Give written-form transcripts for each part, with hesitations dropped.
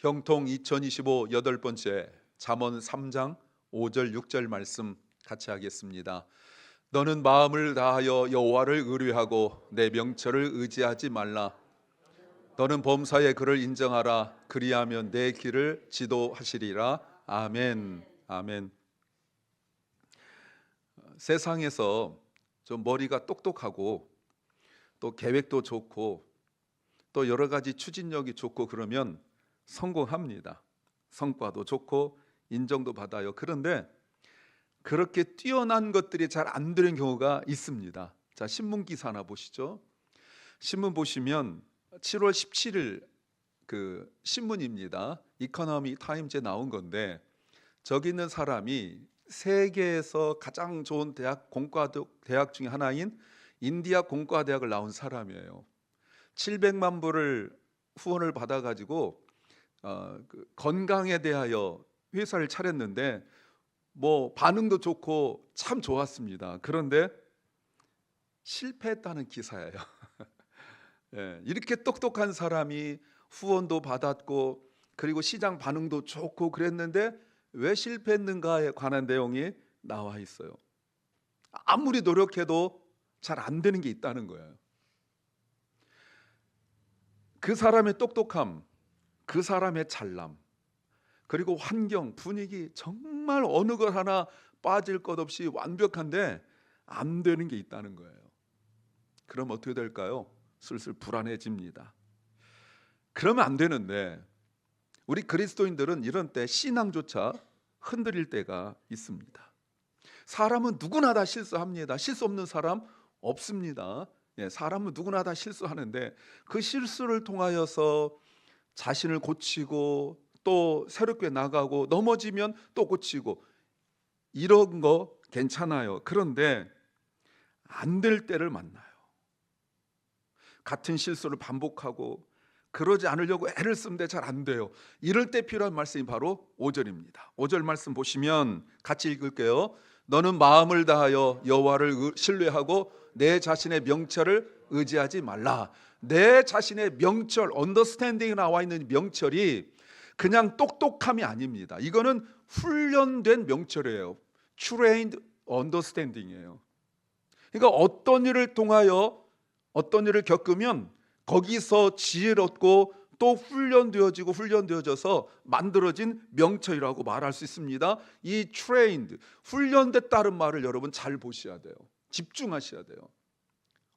형통 2025 여덟 번째 잠언 3장 5절 6절 말씀 같이 하겠습니다. 너는 마음을 다하여 여호와를 의뢰하고 내 명철을 의지하지 말라. 너는 범사에 그를 인정하라. 그리하면 내 길을 지도하시리라. 아멘. 아멘. 세상에서 좀 머리가 똑똑하고 또 계획도 좋고 또 여러 가지 추진력이 좋고 그러면 성공합니다. 성과도 좋고 인정도 받아요. 그런데 그렇게 뛰어난 것들이 잘 안 되는 경우가 있습니다. 자, 신문 기사 하나 보시죠. 신문 보시면 7월 17일 그 신문입니다. 이코노미 타임즈에 나온 건데 저기 있는 사람이 세계에서 가장 좋은 대학 공과대학 중에 하나인 인디아 공과대학을 나온 사람이에요. 700만 불을 후원을 받아가지고 건강에 대하여 회사를 차렸는데 뭐 반응도 좋고 참 좋았습니다. 그런데 실패했다는 기사예요. 예, 이렇게 똑똑한 사람이 후원도 받았고 그리고 시장 반응도 좋고 그랬는데 왜 실패했는가에 관한 내용이 나와 있어요. 아무리 노력해도 잘 안 되는 게 있다는 거예요. 그 사람의 똑똑함, 그 사람의 잘남, 그리고 환경, 분위기 정말 어느 것 하나 빠질 것 없이 완벽한데 안 되는 게 있다는 거예요. 그럼 어떻게 될까요? 슬슬 불안해집니다. 그러면 안 되는데 우리 그리스도인들은 이런 때 신앙조차 흔들릴 때가 있습니다. 사람은 누구나 다 실수합니다. 실수 없는 사람 없습니다. 사람은 누구나 다 실수하는데 그 실수를 통하여서 자신을 고치고 또 새롭게 나가고 넘어지면 또 고치고 이런 거 괜찮아요. 그런데 안 될 때를 만나요. 같은 실수를 반복하고 그러지 않으려고 애를 쓰는데 잘 안 돼요. 이럴 때 필요한 말씀이 바로 5절입니다. 5절 말씀 보시면 같이 읽을게요. 너는 마음을 다하여 여호와를 신뢰하고 내 자신의 명철을 의지하지 말라. 내 자신의 명철, 언더스탠딩이 나와 있는 명철이 그냥 똑똑함이 아닙니다. 이거는 훈련된 명철이에요. trained understanding이에요. 그러니까 어떤 일을 통하여 어떤 일을 겪으면 거기서 지혜를 얻고 또 훈련되어져서 만들어진 명철이라고 말할 수 있습니다. 이 trained, 훈련됐다는 말을 여러분 잘 보셔야 돼요. 집중하셔야 돼요.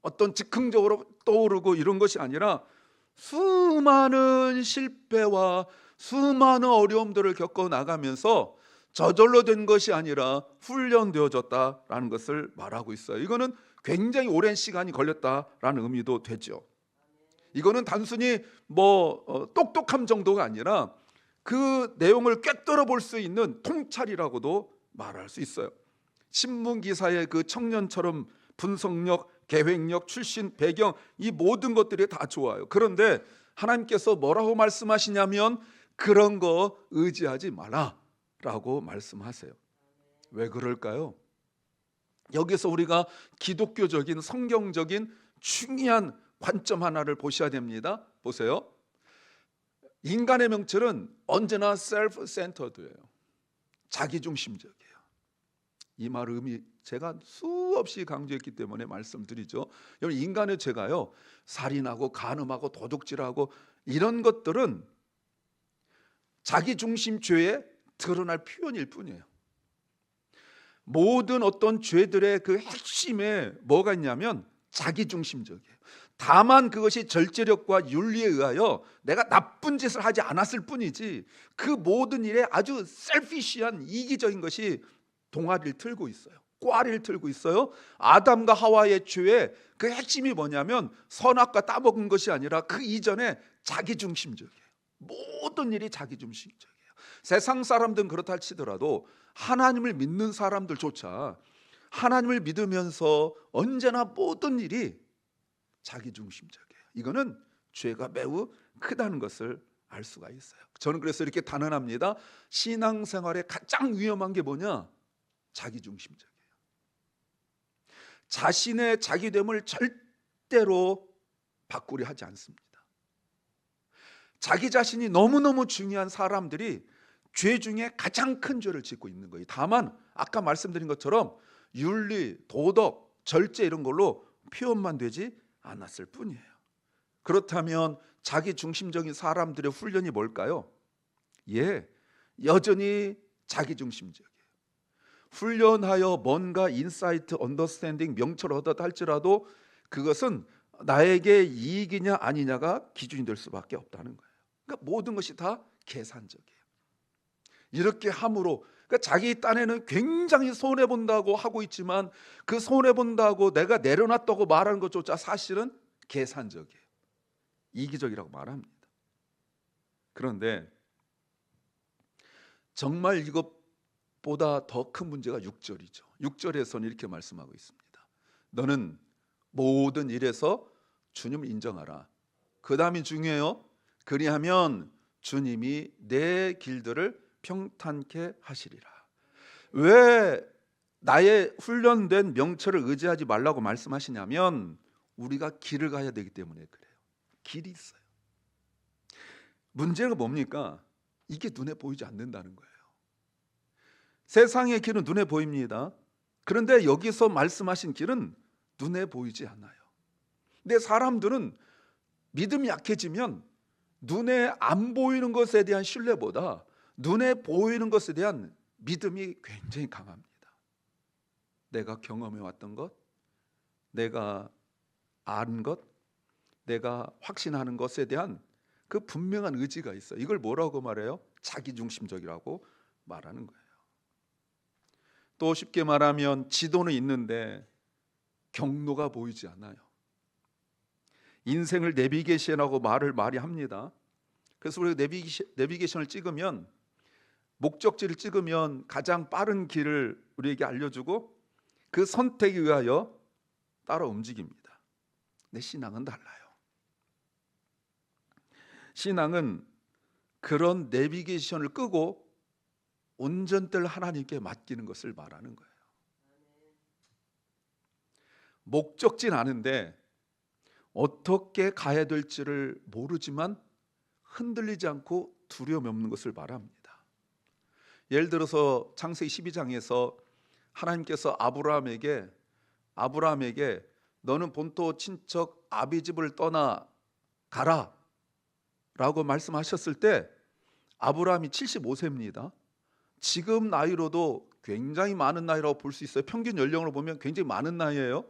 어떤 즉흥적으로 떠오르고 이런 것이 아니라 수많은 실패와 수많은 어려움들을 겪어 나가면서 저절로 된 것이 아니라 훈련되어졌다라는 것을 말하고 있어요. 이거는 굉장히 오랜 시간이 걸렸다라는 의미도 되죠. 이거는 단순히 똑똑함 정도가 아니라 그 내용을 꿰뚫어 볼 수 있는 통찰이라고도 말할 수 있어요. 신문 기사의 그 청년처럼 분석력, 계획력, 출신, 배경 이 모든 것들이 다 좋아요. 그런데 하나님께서 뭐라고 말씀하시냐면 그런 거 의지하지 마라라고 말씀하세요. 왜 그럴까요? 여기서 우리가 기독교적인 성경적인 중요한 관점 하나를 보셔야 됩니다. 보세요. 인간의 명철은 언제나 self-centered예요. 자기중심적이에요. 이 말 의미 제가 수없이 강조했기 때문에 말씀드리죠. 여러분 인간의 죄가요 살인하고 간음하고 도둑질하고 이런 것들은 자기중심 죄의 드러날 표현일 뿐이에요. 모든 어떤 죄들의 그 핵심에 뭐가 있냐면 자기중심적이에요. 다만 그것이 절제력과 윤리에 의하여 내가 나쁜 짓을 하지 않았을 뿐이지 그 모든 일에 아주 셀피시한 이기적인 것이 동아리를 틀고 있어요. 꽈리를 틀고 있어요. 아담과 하와의 죄의 그 핵심이 뭐냐면 선악과 따먹은 것이 아니라 그 이전에 자기중심적이에요. 모든 일이 자기중심적이에요. 세상 사람들은 그렇다 치더라도 하나님을 믿는 사람들조차 하나님을 믿으면서 언제나 모든 일이 자기중심적이에요. 이거는 죄가 매우 크다는 것을 알 수가 있어요. 저는 그래서 이렇게 단언합니다. 신앙생활에 가장 위험한 게 뭐냐? 자기중심적이에요. 자신의 자기됨을 절대로 바꾸려 하지 않습니다. 자기 자신이 너무너무 중요한 사람들이 죄 중에 가장 큰 죄를 짓고 있는 거예요. 다만 아까 말씀드린 것처럼 윤리, 도덕, 절제 이런 걸로 표현만 되지 않았을 뿐이에요. 그렇다면 자기 중심적인 사람들의 훈련이 뭘까요? 예, 여전히 자기 중심적이에요. 훈련하여 뭔가 인사이트, 언더스탠딩, 명철을 얻었다 할지라도 그것은 나에게 이익이냐 아니냐가 기준이 될 수밖에 없다는 거예요. 그러니까 모든 것이 다 계산적이에요. 이렇게 함으로 그러니까 자기 딴에는 굉장히 손해본다고 하고 있지만 그 손해본다고 내가 내려놨다고 말하는 것조차 사실은 계산적이에요. 이기적이라고 말합니다. 그런데 정말 이것보다 더 큰 문제가 6절이죠. 6절에서는 이렇게 말씀하고 있습니다. 너는 모든 일에서 주님을 인정하라. 그 다음이 중요해요. 그리하면 주님이 내 길들을 평탄케 하시리라. 왜 나의 훈련된 명철을 의지하지 말라고 말씀하시냐면 우리가 길을 가야 되기 때문에 그래요. 길이 있어요. 문제가 뭡니까? 이게 눈에 보이지 않는다는 거예요. 세상의 길은 눈에 보입니다. 그런데 여기서 말씀하신 길은 눈에 보이지 않아요. 근데 사람들은 믿음이 약해지면 눈에 안 보이는 것에 대한 신뢰보다 눈에 보이는 것에 대한 믿음이 굉장히 강합니다. 내가 경험해 왔던 것, 내가 아는 것, 내가 확신하는 것에 대한 그 분명한 의지가 있어요. 이걸 뭐라고 말해요? 자기중심적이라고 말하는 거예요. 또 쉽게 말하면 지도는 있는데 경로가 보이지 않아요. 인생을 내비게이션이라고 말을 많이 합니다. 그래서 우리가 내비게이션을 찍으면 목적지를 찍으면 가장 빠른 길을 우리에게 알려주고 그 선택에 의하여 따라 움직입니다. 내 신앙은 달라요. 신앙은 그런 내비게이션을 끄고 운전대를 하나님께 맡기는 것을 말하는 거예요. 목적지는 아는데 어떻게 가야 될지를 모르지만 흔들리지 않고 두려움 없는 것을 말합니다. 예를 들어서 창세기 12장에서 하나님께서 아브라함에게 너는 본토 친척 아비 집을 떠나 가라 라고 말씀하셨을 때 아브라함이 75세입니다. 지금 나이로도 굉장히 많은 나이라고 볼 수 있어요. 평균 연령으로 보면 굉장히 많은 나이예요.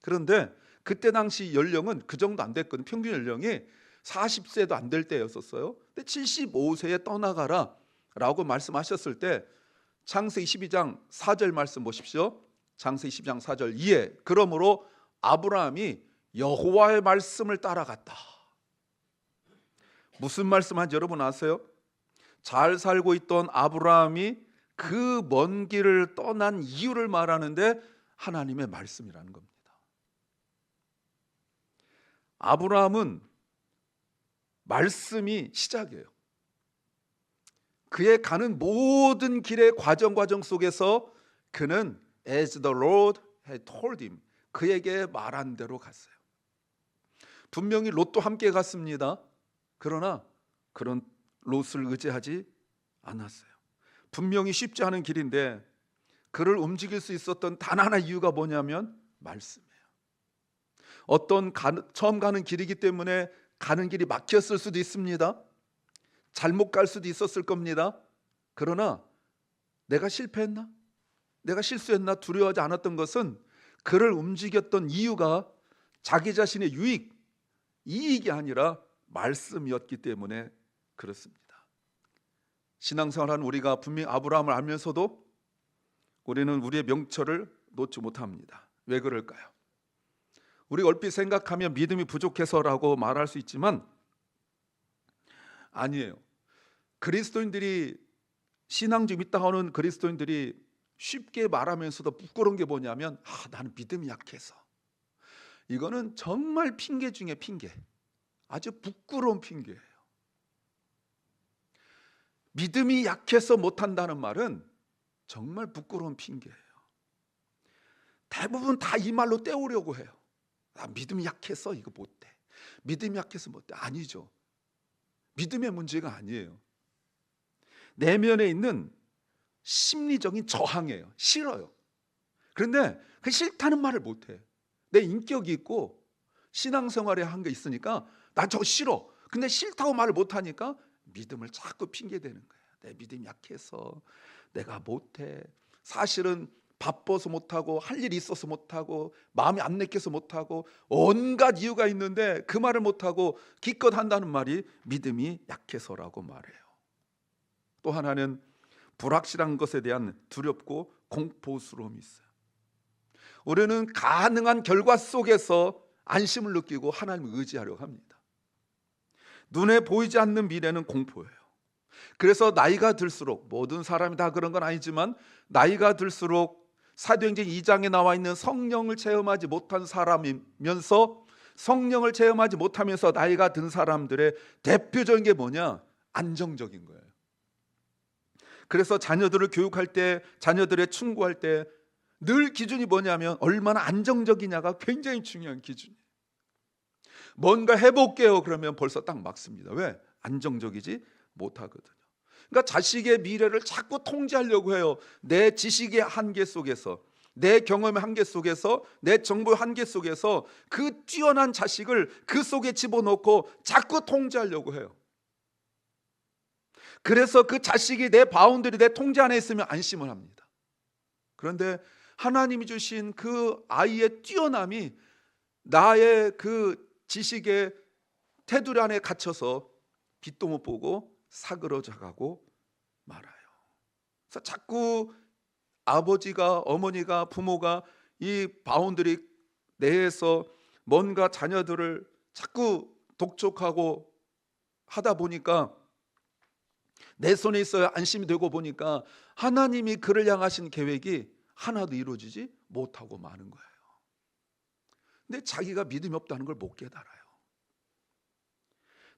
그런데 그때 당시 연령은 그 정도 안 됐거든요. 평균 연령이 40세도 안 될 때였었어요. 근데 75세에 떠나가라 라고 말씀하셨을 때 창세기 12장 4절 말씀 보십시오. 창세기 12장 4절 이에 그러므로 아브라함이 여호와의 말씀을 따라갔다. 무슨 말씀한지 여러분 아세요? 잘 살고 있던 아브라함이 그 먼 길을 떠난 이유를 말하는데 하나님의 말씀이라는 겁니다. 아브라함은 말씀이 시작이에요. 그의 가는 모든 길의 과정 속에서 그는 as the Lord had told him, 그에게 말한 대로 갔어요. 분명히 롯도 함께 갔습니다. 그러나 그런 롯을 의지하지 않았어요. 분명히 쉽지 않은 길인데 그를 움직일 수 있었던 단 하나 이유가 뭐냐면 말씀이에요. 처음 가는 길이기 때문에 가는 길이 막혔을 수도 있습니다. 잘못 갈 수도 있었을 겁니다. 그러나 내가 실패했나? 내가 실수했나? 두려워하지 않았던 것은 그를 움직였던 이유가 자기 자신의 이익이 아니라 말씀이었기 때문에 그렇습니다. 신앙생활하는 우리가 분명히 아브라함을 알면서도 우리는 우리의 명철을 놓지 못합니다. 왜 그럴까요? 우리가 얼핏 생각하면 믿음이 부족해서라고 말할 수 있지만 아니에요. 그리스도인들이 신앙 좀 있다 하는 그리스도인들이 쉽게 말하면서도 부끄러운 게 뭐냐면 나는 믿음이 약해서. 이거는 정말 핑계 중에 핑계. 아주 부끄러운 핑계예요. 믿음이 약해서 못한다는 말은 정말 부끄러운 핑계예요. 대부분 다 이 말로 때우려고 해요. 믿음이 약해서 이거 못돼. 믿음이 약해서 못돼. 아니죠. 믿음의 문제가 아니에요. 내면에 있는 심리적인 저항이에요. 싫어요. 그런데 그 싫다는 말을 못해. 내 인격이 있고 신앙생활에 한 게 있으니까 나 저거 싫어. 근데 싫다고 말을 못하니까 믿음을 자꾸 핑계대는 거예요. 내 믿음이 약해서 내가 못해. 사실은 바빠서 못하고 할 일이 있어서 못하고 마음이 안 내켜서 못하고 온갖 이유가 있는데 그 말을 못하고 기껏 한다는 말이 믿음이 약해서라고 말해요. 또 하나는 불확실한 것에 대한 두렵고 공포스러움이 있어요. 우리는 가능한 결과 속에서 안심을 느끼고 하나님을 의지하려고 합니다. 눈에 보이지 않는 미래는 공포예요. 그래서 나이가 들수록, 모든 사람이 다 그런 건 아니지만 나이가 들수록 사도행전 2장에 나와 있는 성령을 체험하지 못한 사람이면서 성령을 체험하지 못하면서 나이가 든 사람들의 대표적인 게 뭐냐? 안정적인 거예요. 그래서 자녀들을 교육할 때, 자녀들의 충고할 때 늘 기준이 뭐냐면 얼마나 안정적이냐가 굉장히 중요한 기준이에요. 뭔가 해볼게요 그러면 벌써 딱 막습니다. 왜? 안정적이지 못하거든요. 그러니까 자식의 미래를 자꾸 통제하려고 해요. 내 지식의 한계 속에서, 내 경험의 한계 속에서, 내 정보의 한계 속에서 그 뛰어난 자식을 그 속에 집어넣고 자꾸 통제하려고 해요. 그래서 그 자식이 내 바운더리, 내 통제 안에 있으면 안심을 합니다. 그런데 하나님이 주신 그 아이의 뛰어남이 나의 그 지식의 테두리 안에 갇혀서 빛도 못 보고 사그러져 가고 말아요. 그래서 자꾸 아버지가, 어머니가, 부모가 이 바운더리 내에서 뭔가 자녀들을 자꾸 독촉하고 하다 보니까 내 손에 있어야 안심이 되고 보니까 하나님이 그를 향하신 계획이 하나도 이루어지지 못하고 마는 거예요. 근데 자기가 믿음이 없다는 걸 못 깨달아요.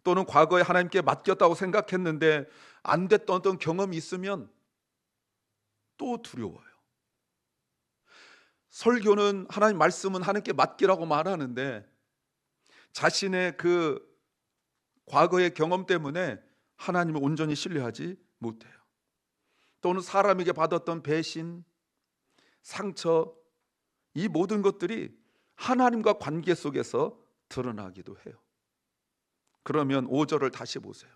또는 과거에 하나님께 맡겼다고 생각했는데 안 됐던 어떤 경험이 있으면 또 두려워요. 설교는, 하나님 말씀은 하나님께 맡기라고 말하는데 자신의 그 과거의 경험 때문에 하나님을 온전히 신뢰하지 못해요. 또는 사람에게 받았던 배신, 상처, 이 모든 것들이 하나님과 관계 속에서 드러나기도 해요. 그러면 5절을 다시 보세요.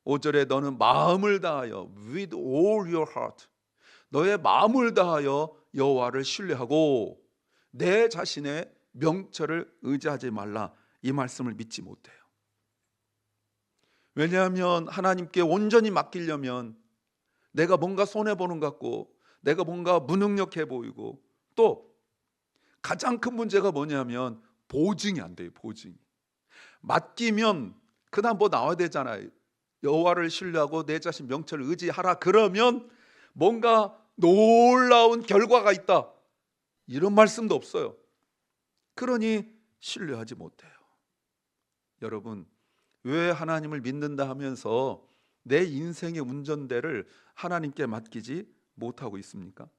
5절에 너는 마음을 다하여 with all your heart, 너의 마음을 다하여 여호와를 신뢰하고 내 자신의 명철을 의지하지 말라, 이 말씀을 믿지 못해요. 왜냐하면 하나님께 온전히 맡기려면 내가 뭔가 손해보는 것 같고 내가 뭔가 무능력해 보이고, 또 가장 큰 문제가 뭐냐면 보증이 안 돼요. 보증이. 맡기면 그다음 뭐 나와야 되잖아요. 여호와를 신뢰하고 내 자신 명철을 의지하라, 그러면 뭔가 놀라운 결과가 있다, 이런 말씀도 없어요. 그러니 신뢰하지 못해요. 여러분, 왜 하나님을 믿는다 하면서 내 인생의 운전대를 하나님께 맡기지 못하고 있습니까?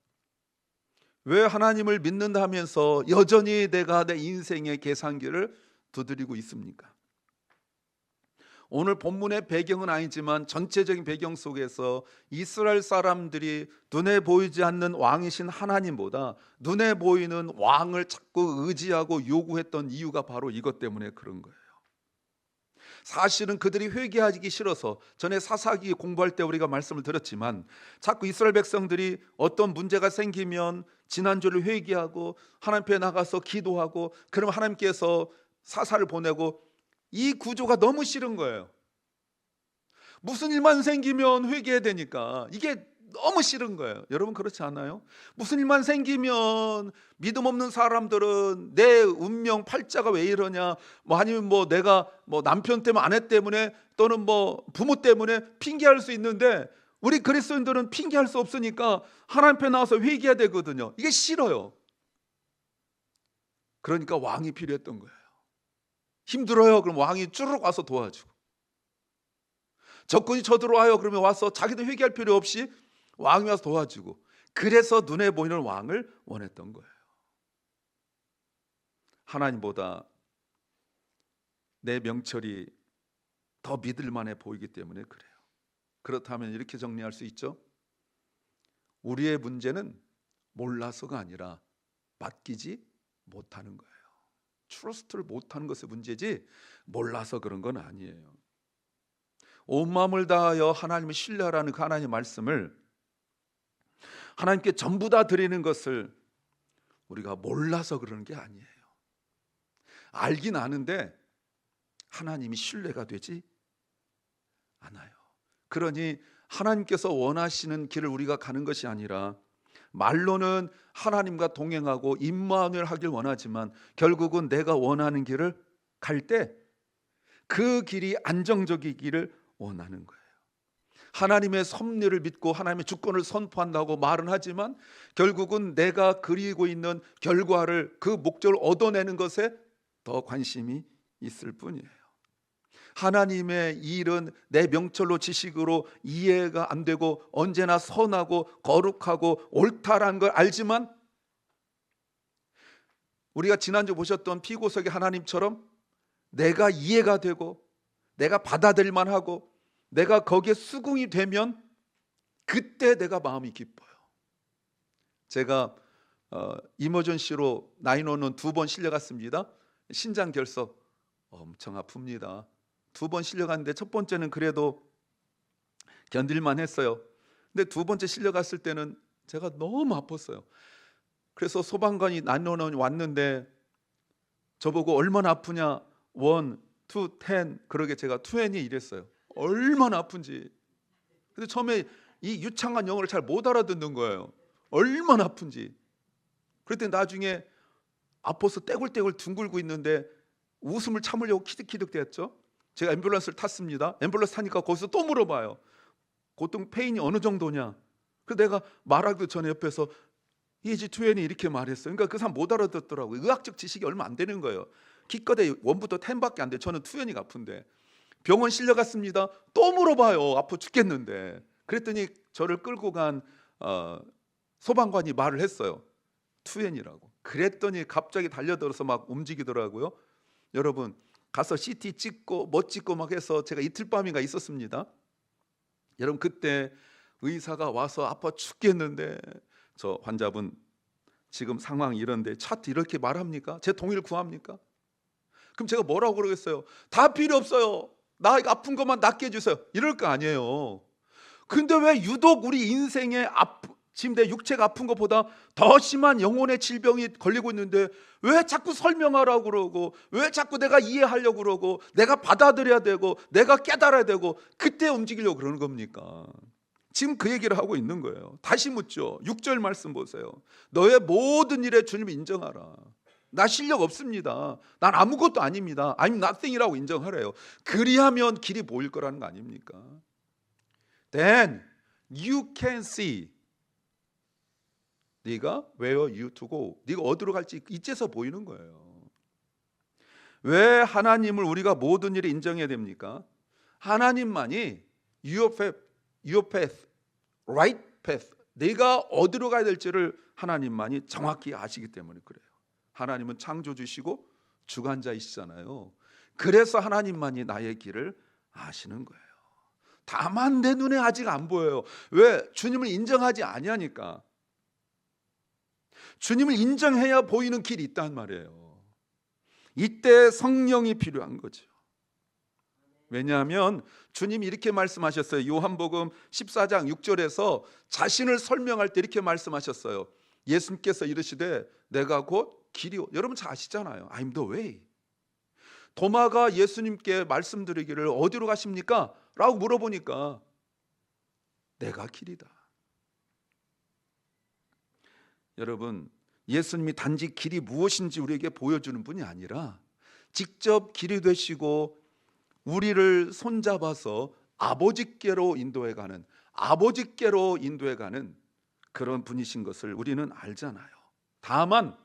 왜 하나님을 믿는다 하면서 여전히 내가 내 인생의 계산기를 두드리고 있습니까? 오늘 본문의 배경은 아니지만 전체적인 배경 속에서 이스라엘 사람들이 눈에 보이지 않는 왕이신 하나님보다 눈에 보이는 왕을 자꾸 의지하고 요구했던 이유가 바로 이것 때문에 그런 거예요. 사실은 그들이 회개하기 싫어서, 전에 사사기 공부할 때 우리가 말씀을 드렸지만 자꾸 이스라엘 백성들이 어떤 문제가 생기면 지난주를 회개하고 하나님 앞에 나가서 기도하고, 그러면 하나님께서 사사를 보내고, 이 구조가 너무 싫은 거예요. 무슨 일만 생기면 회개해야 되니까 이게 너무 싫은 거예요. 여러분 그렇지 않아요? 무슨 일만 생기면 믿음 없는 사람들은 내 운명 팔자가 왜 이러냐, 뭐 아니면 뭐 내가 뭐 남편 때문에, 아내 때문에, 또는 뭐 부모 때문에 핑계할 수 있는데, 우리 그리스도인들은 핑계할 수 없으니까 하나님 앞에 나와서 회개해야 되거든요. 이게 싫어요. 그러니까 왕이 필요했던 거예요. 힘들어요. 그럼 왕이 쭈르륵 와서 도와주고, 적군이 쳐들어와요. 그러면 와서 자기도 회개할 필요 없이 왕이 와서 도와주고, 그래서 눈에 보이는 왕을 원했던 거예요. 하나님보다 내 명철이 더 믿을 만해 보이기 때문에 그래요. 그렇다면 이렇게 정리할 수 있죠. 우리의 문제는 몰라서가 아니라 맡기지 못하는 거예요. 트러스트를 못하는 것의 문제지 몰라서 그런 건 아니에요. 온 마음을 다하여 하나님을 신뢰하라는 그 하나님의 말씀을 하나님께 전부 다 드리는 것을 우리가 몰라서 그러는 게 아니에요. 알긴 아는데 하나님이 신뢰가 되지 않아요. 그러니 하나님께서 원하시는 길을 우리가 가는 것이 아니라 말로는 하나님과 동행하고 임마누엘 하길 원하지만 결국은 내가 원하는 길을 갈 때 그 길이 안정적이기를 원하는 거예요. 하나님의 섭리를 믿고 하나님의 주권을 선포한다고 말은 하지만 결국은 내가 그리고 있는 결과를, 그 목적을 얻어내는 것에 더 관심이 있을 뿐이에요. 하나님의 일은 내 명철로 지식으로 이해가 안 되고 언제나 선하고 거룩하고 옳다라는 걸 알지만 우리가 지난주 보셨던 피고석의 하나님처럼 내가 이해가 되고 내가 받아들일 만하고 내가 거기에 수긍이 되면 그때 내가 마음이 기뻐요. 제가 이머전시로 911 두 번 실려갔습니다. 신장 결석 엄청 아픕니다. 두 번 실려갔는데 첫 번째는 그래도 견딜만 했어요. 근데 두 번째 실려갔을 때는 제가 너무 아팠어요. 그래서 소방관이 911 왔는데 저보고 얼마나 아프냐, 1, 2, 10 그러게 제가 20 이랬어요. 얼마나 아픈지. 근데 처음에 이 유창한 영어를 잘 못 알아듣는 거예요. 얼마나 아픈지. 그랬더니 나중에 아파서 떼굴떼굴 둥글고 있는데 웃음을 참으려고 키득키득 대었죠. 제가 앰뷸런스를 탔습니다. 앰뷸런스 타니까 거기서 또 물어봐요. 고통 페인이 어느 정도냐. 그래서 내가 말하기도 전에 옆에서 이지 투엔이 이렇게 말했어요. 그러니까 그 사람 못 알아듣더라고요. 의학적 지식이 얼마 안 되는 거예요. 기껏해 1부터 10밖에 안 돼. 저는 투엔이가 아픈데. 병원 실려갔습니다. 또 물어봐요. 아파 죽겠는데. 그랬더니 저를 끌고 간 소방관이 말을 했어요. 투엔이라고. 그랬더니 갑자기 달려들어서 막 움직이더라고요. 여러분 가서 CT 찍고 뭐 찍고 막 해서 제가 이틀 밤인가 있었습니다. 여러분 그때 의사가 와서 아파 죽겠는데 저 환자분 지금 상황이 이런데 차트 이렇게 말합니까? 제 동의를 구합니까? 그럼 제가 뭐라고 그러겠어요? 다 필요 없어요. 나 아픈 것만 낫게 해주세요. 이럴 거 아니에요. 근데 왜 유독 우리 인생에 지금 내 육체가 아픈 것보다 더 심한 영혼의 질병이 걸리고 있는데 왜 자꾸 설명하라고 그러고 왜 자꾸 내가 이해하려고 그러고 내가 받아들여야 되고 내가 깨달아야 되고 그때 움직이려고 그러는 겁니까? 지금 그 얘기를 하고 있는 거예요. 다시 묻죠. 6절 말씀 보세요. 너의 모든 일에 주님을 인정하라. 나 실력 없습니다. 난 아무것도 아닙니다. I'm nothing이라고 인정하래요. 그리하면 길이 보일 거라는 거 아닙니까? Then you can see 네가 where you to go, 네가 어디로 갈지 이제서 보이는 거예요. 왜 하나님을 우리가 모든 일에 인정해야 됩니까? 하나님만이 your path, right path, 네가 어디로 가야 될지를 하나님만이 정확히 아시기 때문에 그래요. 하나님은 창조주시고 주관자이시잖아요. 그래서 하나님만이 나의 길을 아시는 거예요. 다만 내 눈에 아직 안 보여요. 왜? 주님을 인정하지 아니하니까. 주님을 인정해야 보이는 길이 있단 말이에요. 이때 성령이 필요한 거죠. 왜냐하면 주님이 이렇게 말씀하셨어요. 요한복음 14장 6절에서 자신을 설명할 때 이렇게 말씀하셨어요. 예수님께서 이르시되 내가 곧 길이요. 여러분 잘 아시잖아요. I'm the way. 도마가 예수님께 말씀드리기를 어디로 가십니까? 라고 물어보니까 내가 길이다. 여러분 예수님이 단지 길이 무엇인지 우리에게 보여주는 분이 아니라 직접 길이 되시고 우리를 손잡아서 아버지께로 인도해가는 그런 분이신 것을 우리는 알잖아요. 다만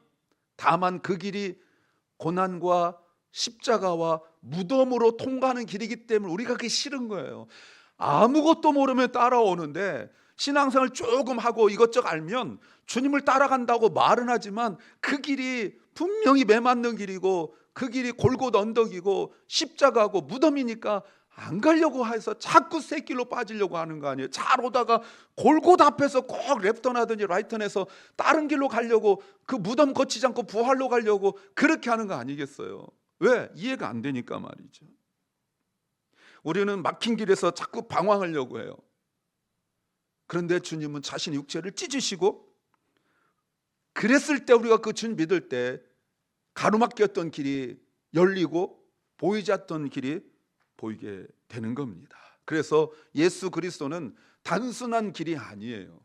그 길이 고난과 십자가와 무덤으로 통과하는 길이기 때문에 우리가 그게 싫은 거예요. 아무것도 모르면 따라오는데 신앙생활 조금 하고 이것저것 알면 주님을 따라간다고 말은 하지만 그 길이 분명히 매맞는 길이고 그 길이 골곶 언덕이고 십자가고 무덤이니까 안 가려고 해서 자꾸 새길로 빠지려고 하는 거 아니에요? 잘 오다가 골고다 앞에서 꼭 랩턴하든지 라이턴에서 다른 길로 가려고, 그 무덤 거치지 않고 부활로 가려고 그렇게 하는 거 아니겠어요? 왜? 이해가 안 되니까 말이죠. 우리는 막힌 길에서 자꾸 방황하려고 해요. 그런데 주님은 자신의 육체를 찢으시고, 그랬을 때 우리가 그 주님 믿을 때 가로막혔던 길이 열리고 보이지 않던 길이 보이게 되는 겁니다. 그래서 예수 그리스도는 단순한 길이 아니에요.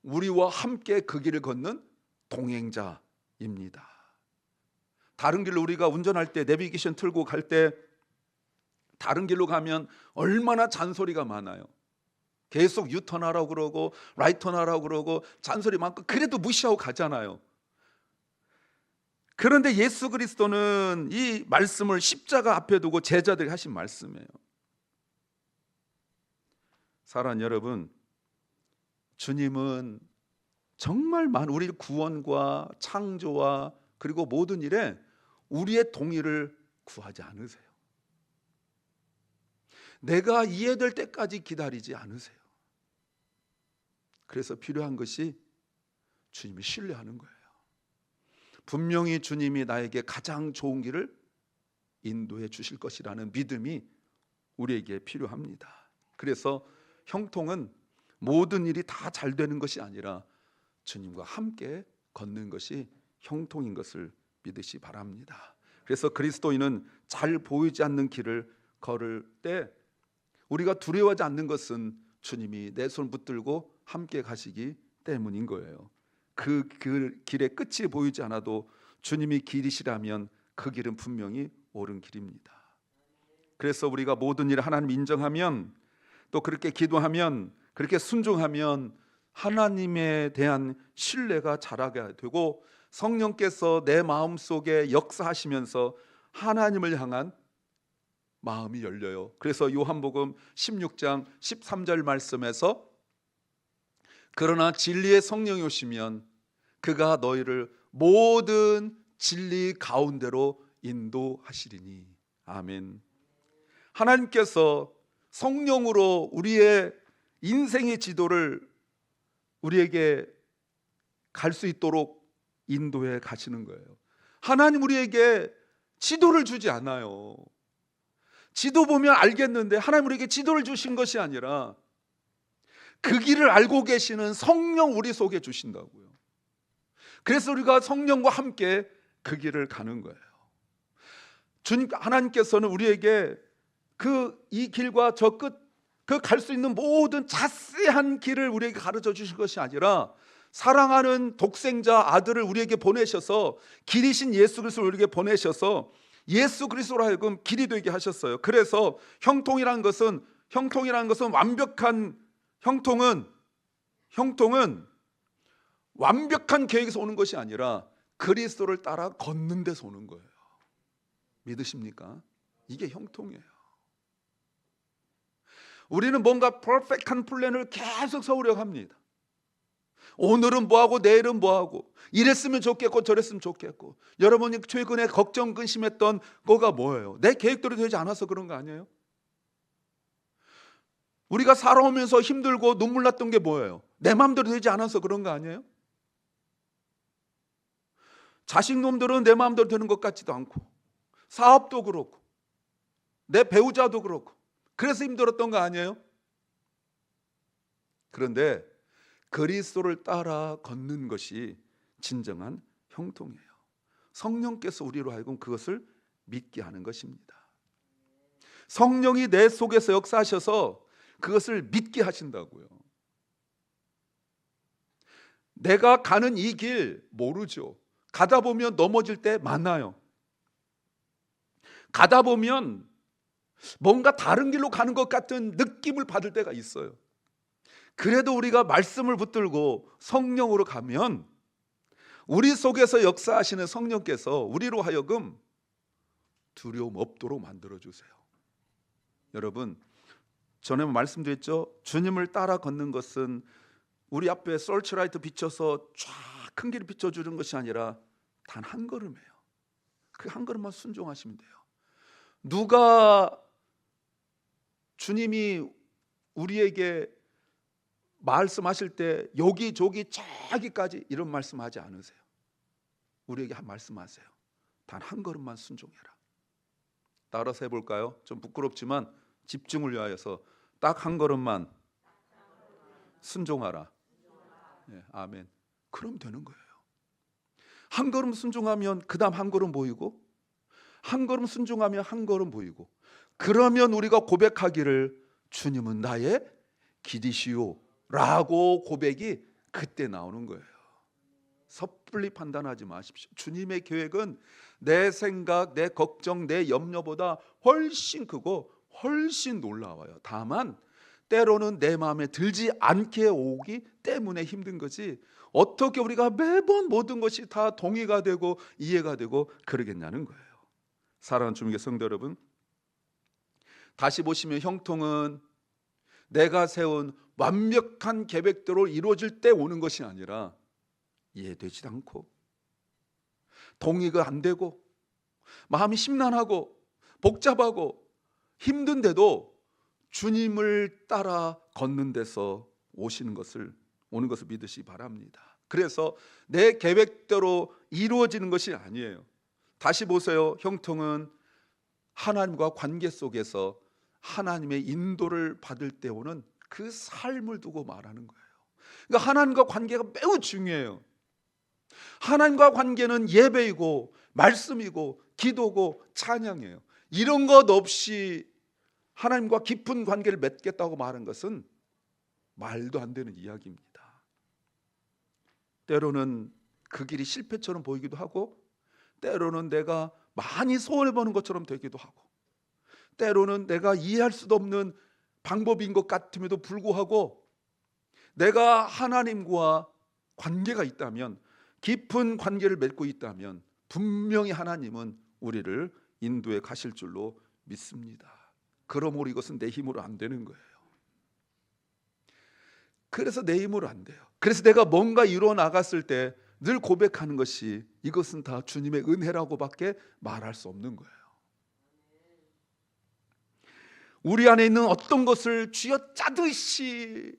우리와 함께 그 길을 걷는 동행자입니다. 다른 길로 우리가 운전할 때, 내비게이션 틀고 갈 때 다른 길로 가면 얼마나 잔소리가 많아요. 계속 유턴하라고 그러고 라이턴하라고 그러고 잔소리 많고, 그래도 무시하고 가잖아요. 그런데 예수 그리스도는 이 말씀을 십자가 앞에 두고 제자들이 하신 말씀이에요. 사랑하는 여러분, 주님은 정말 많은 우리 구원과 창조와 그리고 모든 일에 우리의 동의를 구하지 않으세요. 내가 이해될 때까지 기다리지 않으세요. 그래서 필요한 것이 주님을 신뢰하는 거예요. 분명히 주님이 나에게 가장 좋은 길을 인도해 주실 것이라는 믿음이 우리에게 필요합니다. 그래서 형통은 모든 일이 다 잘 되는 것이 아니라 주님과 함께 걷는 것이 형통인 것을 믿으시 바랍니다. 그래서 그리스도인은 잘 보이지 않는 길을 걸을 때 우리가 두려워하지 않는 것은 주님이 내 손 붙들고 함께 가시기 때문인 거예요. 그 길의 끝이 보이지 않아도 주님이 길이시라면 그 길은 분명히 옳은 길입니다. 그래서 우리가 모든 일을 하나님 인정하면, 또 그렇게 기도하면, 그렇게 순종하면 하나님에 대한 신뢰가 자라게 되고, 성령께서 내 마음속에 역사하시면서 하나님을 향한 마음이 열려요. 그래서 요한복음 16장 13절 말씀에서 그러나 진리의 성령이 오시면 그가 너희를 모든 진리 가운데로 인도하시리니. 아멘. 하나님께서 성령으로 우리의 인생의 지도를 우리에게 갈 수 있도록 인도해 가시는 거예요. 하나님 우리에게 지도를 주지 않아요. 지도 보면 알겠는데 하나님 우리에게 지도를 주신 것이 아니라 그 길을 알고 계시는 성령 우리 속에 주신다고요. 그래서 우리가 성령과 함께 그 길을 가는 거예요. 주님 하나님께서는 우리에게 이 길과 저 끝, 그 갈 수 있는 모든 자세한 길을 우리에게 가르쳐 주실 것이 아니라 사랑하는 독생자 아들을 우리에게 보내셔서, 길이신 예수 그리스도를 우리에게 보내셔서 예수 그리스도로 하여금 길이 되게 하셨어요. 그래서 형통이라는 것은 완벽한 형통은 완벽한 계획에서 오는 것이 아니라 그리스도를 따라 걷는 데서 오는 거예요. 믿으십니까? 이게 형통이에요. 우리는 뭔가 퍼펙트한 플랜을 계속 세우려고 합니다. 오늘은 뭐하고 내일은 뭐하고, 이랬으면 좋겠고 저랬으면 좋겠고. 여러분이 최근에 걱정 근심했던 거가 뭐예요? 내 계획대로 되지 않아서 그런 거 아니에요? 우리가 살아오면서 힘들고 눈물 났던 게 뭐예요? 내 마음대로 되지 않아서 그런 거 아니에요? 자식놈들은 내 마음대로 되는 것 같지도 않고, 사업도 그렇고, 내 배우자도 그렇고, 그래서 힘들었던 거 아니에요? 그런데 그리스도를 따라 걷는 것이 진정한 형통이에요. 성령께서 우리로 하여금 그것을 믿게 하는 것입니다. 성령이 내 속에서 역사하셔서 그것을 믿게 하신다고요. 내가 가는 이 길 모르죠. 가다 보면 넘어질 때 많아요. 가다 보면 뭔가 다른 길로 가는 것 같은 느낌을 받을 때가 있어요. 그래도 우리가 말씀을 붙들고 성령으로 가면 우리 속에서 역사하시는 성령께서 우리로 하여금 두려움 없도록 만들어주세요. 여러분, 전에 말씀드렸죠? 주님을 따라 걷는 것은 우리 앞에 설치라이트 비춰서 쫙 큰 길을 비춰주는 것이 아니라 단 한 걸음이에요. 그 한 걸음만 순종하시면 돼요. 누가 주님이 우리에게 말씀하실 때 여기저기 저기까지 이런 말씀하지 않으세요. 우리에게 한 말씀하세요. 단 한 걸음만 순종해라. 따라서 해볼까요? 좀 부끄럽지만 집중을 위하여서 딱 한 걸음만 순종하라. 네, 아멘. 그럼 되는 거예요. 한 걸음 순종하면 그 다음 한 걸음 보이고, 한 걸음 순종하면 한 걸음 보이고, 그러면 우리가 고백하기를 주님은 나의 길이시오 라고 고백이 그때 나오는 거예요. 섣불리 판단하지 마십시오. 주님의 계획은 내 생각, 내 걱정, 내 염려보다 훨씬 크고 훨씬 놀라워요. 다만 때로는 내 마음에 들지 않게 오기 때문에 힘든 거지, 어떻게 우리가 매번 모든 것이 다 동의가 되고 이해가 되고 그러겠냐는 거예요. 사랑하는 주님의 성도 여러분, 다시 보시면 형통은 내가 세운 완벽한 계획대로 이루어질 때 오는 것이 아니라 이해되지 않고 동의가 안 되고 마음이 심란하고 복잡하고 힘든데도 주님을 따라 걷는 데서 오는 것을 믿으시기 바랍니다. 그래서 내 계획대로 이루어지는 것이 아니에요. 다시 보세요. 형통은 하나님과 관계 속에서 하나님의 인도를 받을 때 오는 그 삶을 두고 말하는 거예요. 그러니까 하나님과 관계가 매우 중요해요. 하나님과 관계는 예배이고 말씀이고 기도고 찬양이에요. 이런 것 없이 하나님과 깊은 관계를 맺겠다고 말한 것은 말도 안 되는 이야기입니다. 때로는 그 길이 실패처럼 보이기도 하고, 때로는 내가 많이 손해보는 것처럼 되기도 하고, 때로는 내가 이해할 수도 없는 방법인 것 같음에도 불구하고 내가 하나님과 관계가 있다면, 깊은 관계를 맺고 있다면 분명히 하나님은 우리를 인도해 가실 줄로 믿습니다. 그러므로 이것은 내 힘으로 안 되는 거예요. 그래서 내 힘으로 안 돼요. 그래서 내가 뭔가 이루어 나갔을 때 늘 고백하는 것이 이것은 다 주님의 은혜라고밖에 말할 수 없는 거예요. 우리 안에 있는 어떤 것을 쥐어 짜듯이,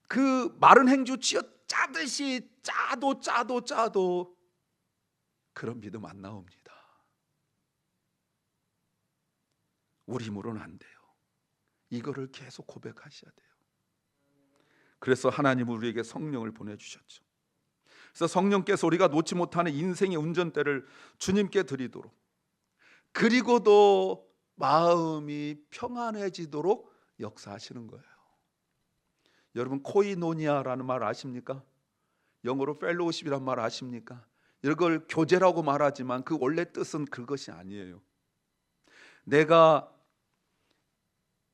그 마른 행주 쥐어 짜듯이 짜도 그런 믿음 안 나옵니다. 우리 힘으로는 안 돼요. 이거를 계속 고백하셔야 돼요. 그래서 하나님은 우리에게 성령을 보내주셨죠. 그래서 성령께서 우리가 놓지 못하는 인생의 운전대를 주님께 드리도록, 그리고도 마음이 평안해지도록 역사하시는 거예요. 여러분, 코이노니아라는 말 아십니까? 영어로 펠로우십이라는 말 아십니까? 이걸 교제라고 말하지만 그 원래 뜻은 그것이 아니에요. 내가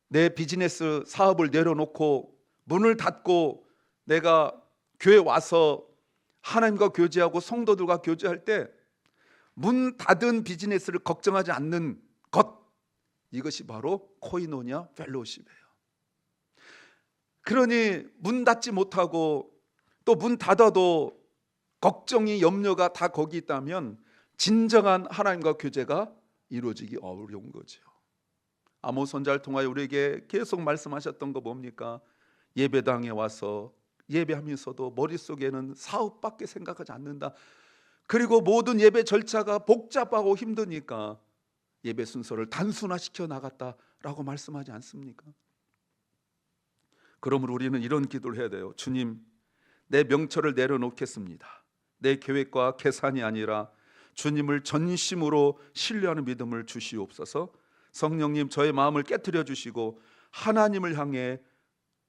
내 비즈니스 사업을 내려놓고 문을 닫고 내가 교회 와서 하나님과 교제하고 성도들과 교제할 때 문 닫은 비즈니스를 걱정하지 않는 것, 이것이 바로 코이노니아 펠로우십이에요. 그러니 문 닫지 못하고 또 문 닫아도 걱정이 염려가 다 거기 있다면 진정한 하나님과 교제가 이루어지기 어려운 거죠. 아모스 선지자를 통하여 우리에게 계속 말씀하셨던 거 뭡니까? 예배당에 와서 예배하면서도 머릿속에는 사업밖에 생각하지 않는다. 그리고 모든 예배 절차가 복잡하고 힘드니까 예배 순서를 단순화시켜 나갔다라고 말씀하지 않습니까? 그러므로 우리는 이런 기도를 해야 돼요. 주님, 내 명철을 내려놓겠습니다. 내 계획과 계산이 아니라 주님을 전심으로 신뢰하는 믿음을 주시옵소서. 성령님, 저의 마음을 깨트려 주시고 하나님을 향해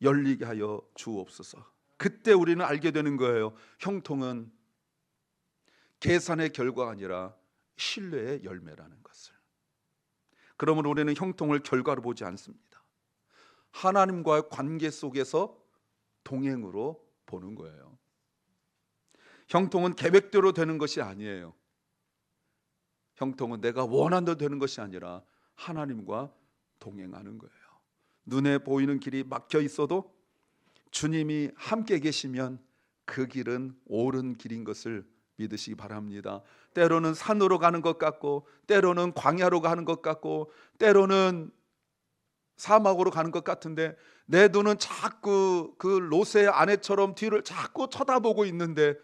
열리게 하여 주옵소서. 그때 우리는 알게 되는 거예요. 형통은 계산의 결과가 아니라 신뢰의 열매라는 것을. 그러므로 우리는 형통을 결과로 보지 않습니다. 하나님과의 관계 속에서 동행으로 보는 거예요. 형통은 계획대로 되는 것이 아니에요. 형통은 내가 원한 대로 되는 것이 아니라 하나님과 동행하는 거예요. 눈에 보이는 길이 막혀 있어도 주님이 함께 계시면 그 길은 옳은 길인 것을 믿으시기 바랍니다. 때로는 산으로 가는 것 같고, 때로는 광야로 가는 것 같고, 때로는 사막으로 가는 것 같은데 내 눈은 자꾸 그 롯의 아내처럼 뒤를 자꾸 쳐다보고 있는데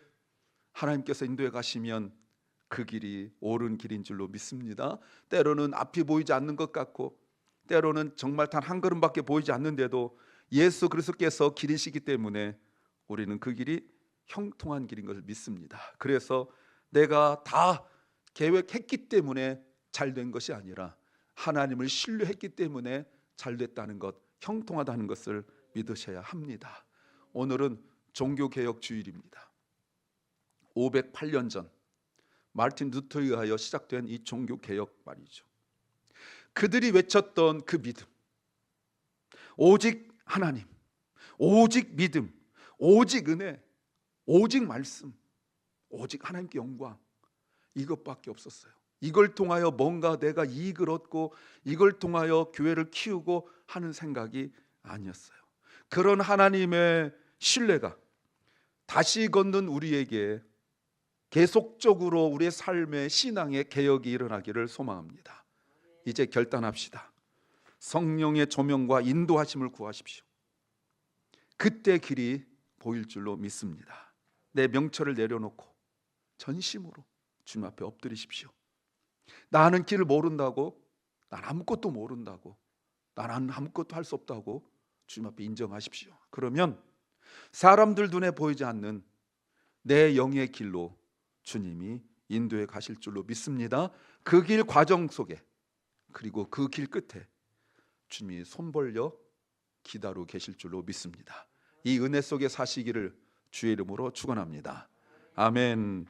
하나님께서 인도해 가시면 그 길이 옳은 길인 줄로 믿습니다. 때로는 앞이 보이지 않는 것 같고 때로는 정말 단 한 걸음밖에 보이지 않는데도 예수 그리스도께서 길이시기 때문에 우리는 그 길이 형통한 길인 것을 믿습니다. 그래서 내가 다 계획했기 때문에 잘 된 것이 아니라 하나님을 신뢰했기 때문에 잘 됐다는 것, 형통하다는 것을 믿으셔야 합니다. 오늘은 종교개혁 주일입니다. 508년 전 마르틴 루터에 의하여 시작된 이 종교개혁 말이죠. 그들이 외쳤던 그 믿음, 오직 하나님, 오직 믿음, 오직 은혜, 오직 말씀, 오직 하나님께 영광, 이것밖에 없었어요. 이걸 통하여 뭔가 내가 이익을 얻고 이걸 통하여 교회를 키우고 하는 생각이 아니었어요. 그런 하나님의 신뢰가 다시 걷는 우리에게 계속적으로 우리의 삶의 신앙의 개혁이 일어나기를 소망합니다. 이제 결단합시다. 성령의 조명과 인도하심을 구하십시오. 그때 길이 보일 줄로 믿습니다. 내 명철을 내려놓고 전심으로 주님 앞에 엎드리십시오. 나는 길을 모른다고, 난 아무것도 모른다고, 나는 아무것도 할 수 없다고 주님 앞에 인정하십시오. 그러면 사람들 눈에 보이지 않는 내 영의 길로 주님이 인도해 가실 줄로 믿습니다. 그 길 과정 속에, 그리고 그 길 끝에 주님이 손 벌려 기다리고 계실 줄로 믿습니다. 이 은혜 속에 사시기를 주의 이름으로 축원합니다. 아멘.